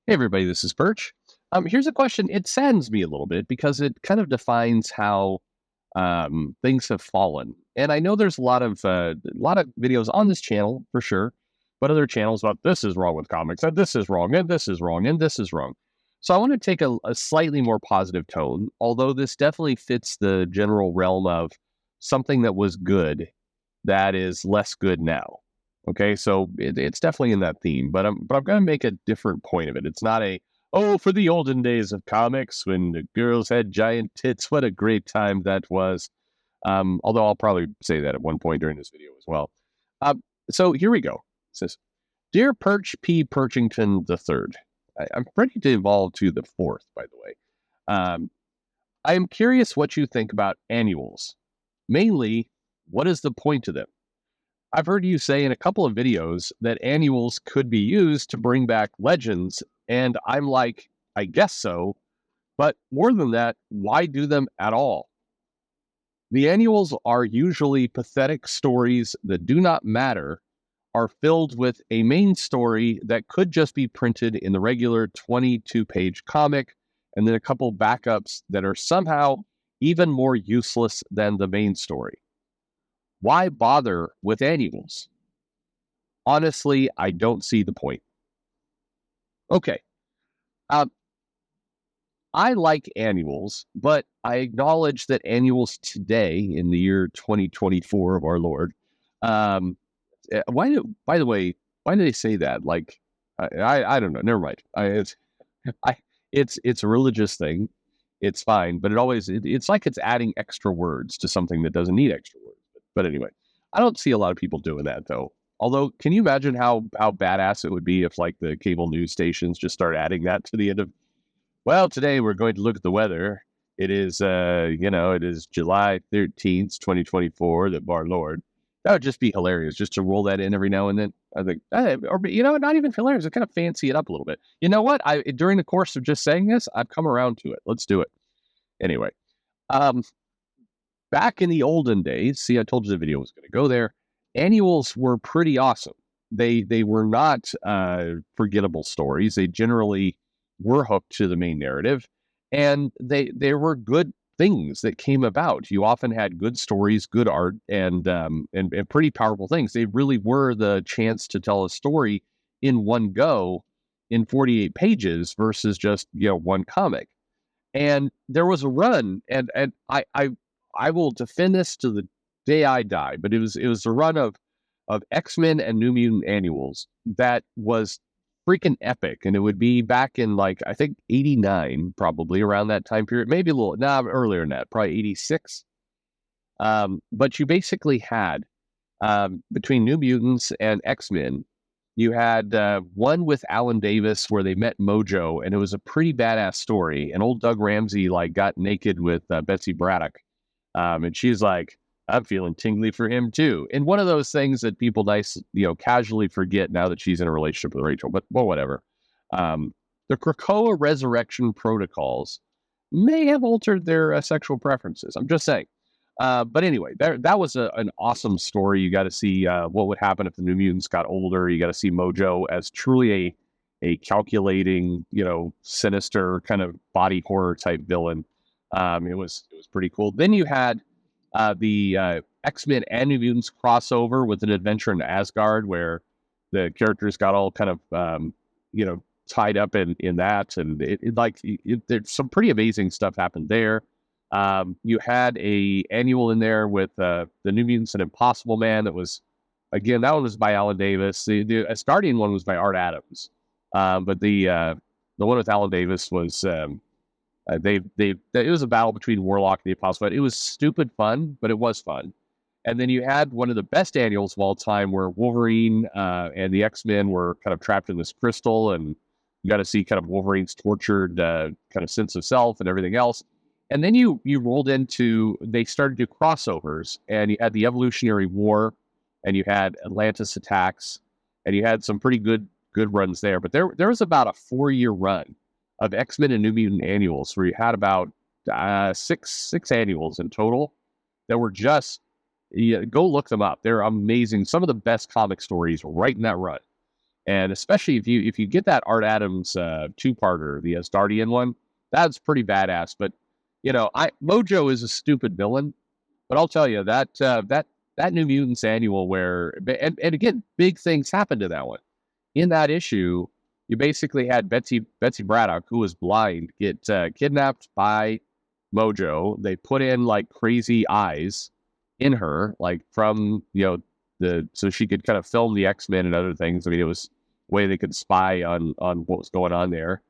Hey everybody, this is Perch. Here's a question. It saddens me a little bit because it kind of defines how things have fallen. And I know there's a lot of videos on this channel for sure, but other channels about this is wrong with comics, and this is wrong, and this is wrong, and this is wrong. So I want to take a slightly more positive tone, although this definitely fits the general realm of something that was good that is less good now. Okay, so it's definitely in that theme, but I'm gonna make a different point of it. It's not a for the olden days of comics when the girls had giant tits. What a great time that was. Although I'll probably say that at one point during this video as well. So here we go. It says, "Dear Perch P. Perchington the Third, I'm ready to evolve to the fourth, by the way. Um, I am curious what you think about annuals. Mainly, what is the point to them? I've heard you say in a couple of videos that annuals could be used to bring back legends, and I'm like, I guess so, but more than that, why do them at all? The annuals are usually pathetic stories that do not matter, are filled with a main story that could just be printed in the regular 22-page comic, and then a couple backups that are somehow even more useless than the main story. Why bother with annuals? Honestly, I don't see the point." Okay. Um, I like annuals, but I acknowledge that annuals today, in the year 2024 of our Lord, um, by the way, why do they say that? Like, I don't know. Never mind. I, it's a religious thing. It's fine, but it's like it's adding extra words to something that doesn't need extra words. But anyway, I don't see a lot of people doing that though. Although, can you imagine how badass it would be if like the cable news stations just start adding that to the end of, well, today we're going to look at the weather. It is, it is July 13th, 2024, that bar Lord. That would just be hilarious, just to roll that in every now and then. I think, or not even hilarious. I kind of fancy it up a little bit. You know what? During the course of just saying this, I've come around to it. Let's do it anyway. Um, Back in the olden days, see, I told you the video was going to go there. Annuals were pretty awesome. They were not forgettable stories. They generally were hooked to the main narrative, and they were good things that came about. You often had good stories, good art, and pretty powerful things. They really were the chance to tell a story in one go in 48 pages versus just one comic. And there was a run, and I will defend this to the day I die, but it was a run of X-Men and New Mutant annuals that was freaking epic. And it would be back in, like, I think 89, probably around that time period, maybe a little earlier than that, probably 86. But you basically had, between New Mutants and X-Men, you had one with Alan Davis where they met Mojo, and it was a pretty badass story. And old Doug Ramsey like got naked with Betsy Braddock, and she's like, "I'm feeling tingly for him too." And one of those things that people casually forget now that she's in a relationship with Rachel. But well, whatever. The Krakoa resurrection protocols may have altered their sexual preferences. I'm just saying. But anyway, that was an awesome story. You got to see what would happen if the New Mutants got older. You got to see Mojo as truly a calculating, sinister kind of body horror type villain. It was pretty cool. Then you had the X-Men and New Mutants crossover with an adventure in Asgard, where the characters got all kind of tied up in that, and there's some pretty amazing stuff happened there. You had a annual in there with the New Mutants and Impossible Man. That was, again, that one was by Alan Davis. The Asgardian one was by Art Adams. But the one with Alan Davis was it was a battle between Warlock and the Impossible Man. It was stupid fun, but it was fun. And then you had one of the best annuals of all time, where Wolverine and the X-Men were kind of trapped in this crystal, and you got to see kind of Wolverine's tortured kind of sense of self and everything else. And then you rolled into, they started to do crossovers, and you had the Evolutionary War, and you had Atlantis Attacks, and you had some pretty good runs there. But there was about a 4-year run of X-Men and New Mutant annuals where you had about six annuals in total that were just, go look them up. They're amazing. Some of the best comic stories right in that run. And especially if you get that Art Adams two-parter, the Asgardian one, that's pretty badass. But I Mojo is a stupid villain, but I'll tell you that New Mutants annual where and again, big things happened to that one. In that issue, you basically had Betsy Braddock, who was blind, get kidnapped by Mojo. They put in like crazy eyes in her, like from so she could kind of film the X-Men and other things. I mean, it was a way they could spy on what was going on there.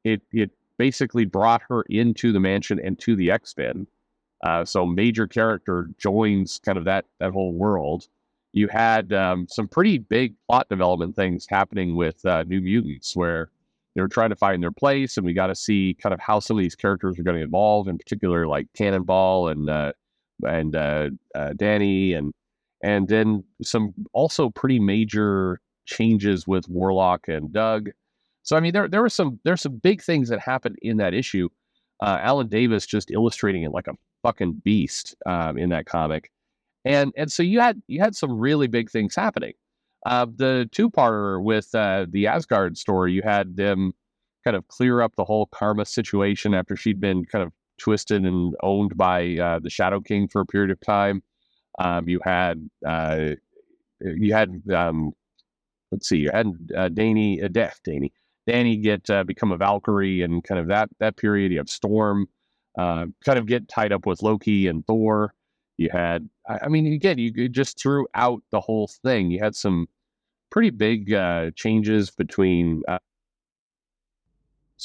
It basically brought her into the mansion and to the X-Men. So major character joins kind of that whole world. You had some pretty big plot development things happening with New Mutants where they were trying to find their place, and we got to see kind of how some of these characters are going to evolve, in particular like Cannonball and Danny, and then some also pretty major changes with Warlock and Doug. So I mean, there's some big things that happened in that issue. Alan Davis just illustrating it like a fucking beast in that comic. And so you had some really big things happening. The two-parter with the Asgard story, you had them kind of clear up the whole Karma situation after she'd been kind of twisted and owned by the Shadow King for a period of time. You had let's see, you had Danny get become a Valkyrie, and kind of that period. You have Storm kind of get tied up with Loki and Thor. You had, I mean, again, you just threw out the whole thing. You had some pretty big changes between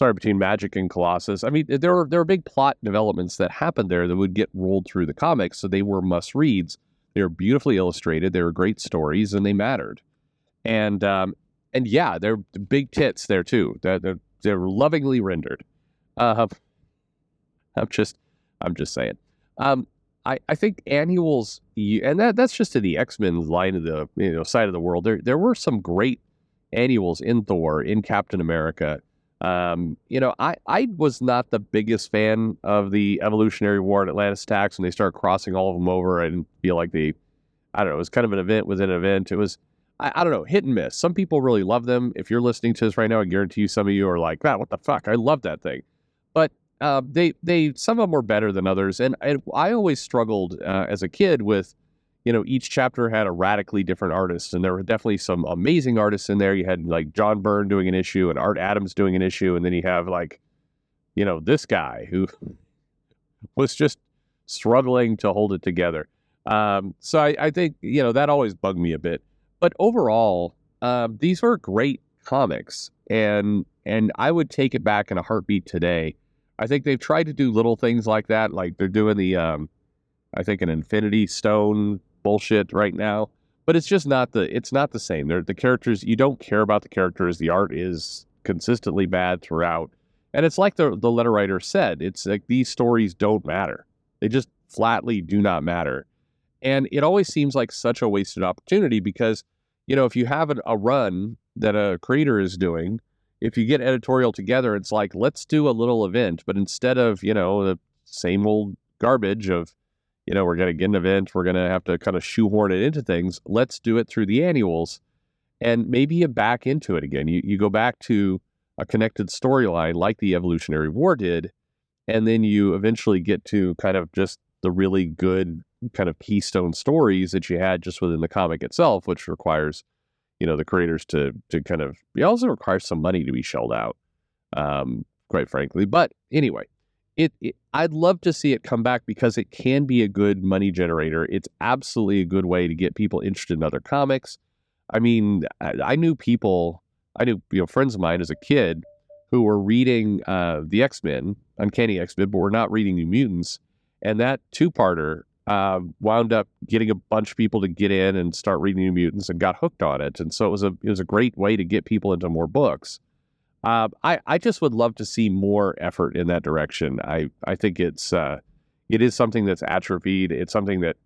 Magic and Colossus. I mean, there were big plot developments that happened there that would get rolled through the comics, so they were must reads. They were beautifully illustrated. They were great stories, and they mattered. And yeah, they're big tits there too. They're lovingly rendered. I'm just saying. I think annuals, and that's just to the X-Men line of the side of the world. There were some great annuals in Thor, in Captain America. I was not the biggest fan of the Evolutionary War and Atlantis Attacks when they start crossing all of them over. I didn't feel like I don't know, it was kind of an event within an event. It was, I don't know, hit and miss. Some people really love them. If you're listening to this right now, I guarantee you some of you are like, wow, what the fuck? I love that thing. But they some of them were better than others, and I always struggled as a kid with, each chapter had a radically different artist, and there were definitely some amazing artists in there. You had like John Byrne doing an issue and Art Adams doing an issue, and then you have like, this guy who was just struggling to hold it together. So I think that always bugged me a bit, but overall, these were great comics, and I would take it back in a heartbeat today. I think they've tried to do little things like that, like they're doing the, I think an Infinity Stone bullshit right now, but it's just not the same. They're the characters, you don't care about the characters. The art is consistently bad throughout. And it's like the letter writer said, it's like these stories don't matter. They just flatly do not matter. And it always seems like such a wasted opportunity because, if you have a run that a creator is doing, if you get editorial together, it's like, let's do a little event, but instead of, the same old garbage of, we're going to get an event, we're going to have to kind of shoehorn it into things, let's do it through the annuals, and maybe you back into it again. You go back to a connected storyline like the Evolutionary War did, and then you eventually get to kind of just the really good kind of keystone stories that you had just within the comic itself, which requires the creators to kind of, it also requires some money to be shelled out, quite frankly. But anyway, I'd love to see it come back because it can be a good money generator. It's absolutely a good way to get people interested in other comics. I mean, I knew friends of mine as a kid who were reading the X-Men, Uncanny X-Men, but were not reading New Mutants. And that two-parter wound up getting a bunch of people to get in and start reading New Mutants and got hooked on it. And so it was a great way to get people into more books. I just would love to see more effort in that direction. I think it is something that's atrophied. It's something that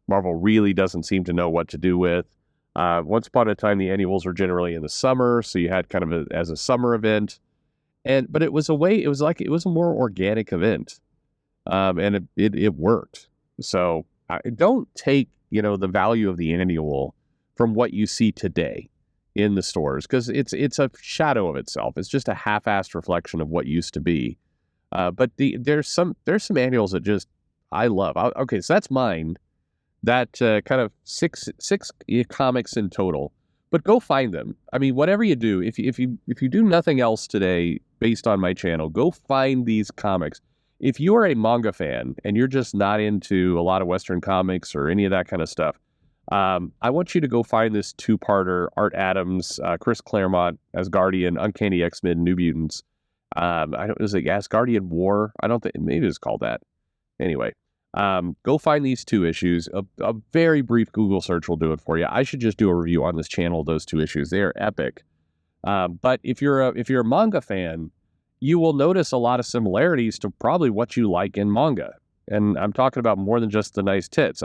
Marvel really doesn't seem to know what to do with. Once upon a time, the annuals were generally in the summer, so you had kind of as a summer event, but it was a more organic event, and it worked. So I don't take the value of the annual from what you see today. in the stores because it's a shadow of itself. It's just a half-assed reflection of what used to be. But there's some annuals that just I love. Okay, so that's mine. That kind of six comics in total. But go find them. I mean, whatever you do, if you do nothing else today based on my channel, go find these comics. If you are a manga fan and you're just not into a lot of Western comics or any of that kind of stuff, I want you to go find this two-parter, Art Adams, Chris Claremont as Guardian, Uncanny X-Men, New Mutants. I don't, is it Asgardian War? I don't think, maybe it's called that. Anyway, go find these two issues. A very brief Google search will do it for you. I should just do a review on this channel, those two issues. They are epic. But if you're a manga fan, you will notice a lot of similarities to probably what you like in manga. And I'm talking about more than just the nice tits.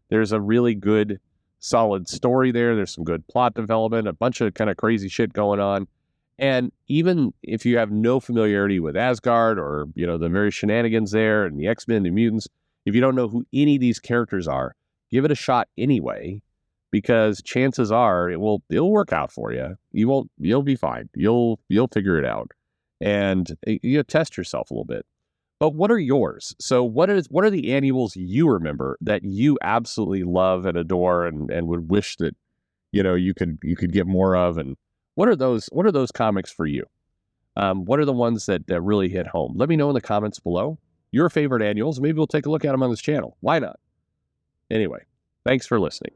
There's a really good, solid story there. There's some good plot development, a bunch of kind of crazy shit going on. And even if you have no familiarity with Asgard or, the various shenanigans there and the X-Men, the mutants, if you don't know who any of these characters are, give it a shot anyway, because chances are it'll work out for you. You'll be fine. You'll figure it out. And you test yourself a little bit. But what are yours? So what are the annuals you remember that you absolutely love and adore and would wish that, you could get more of? And what are those comics for you? What are the ones that really hit home? Let me know in the comments below your favorite annuals. Maybe we'll take a look at them on this channel. Why not? Anyway, thanks for listening.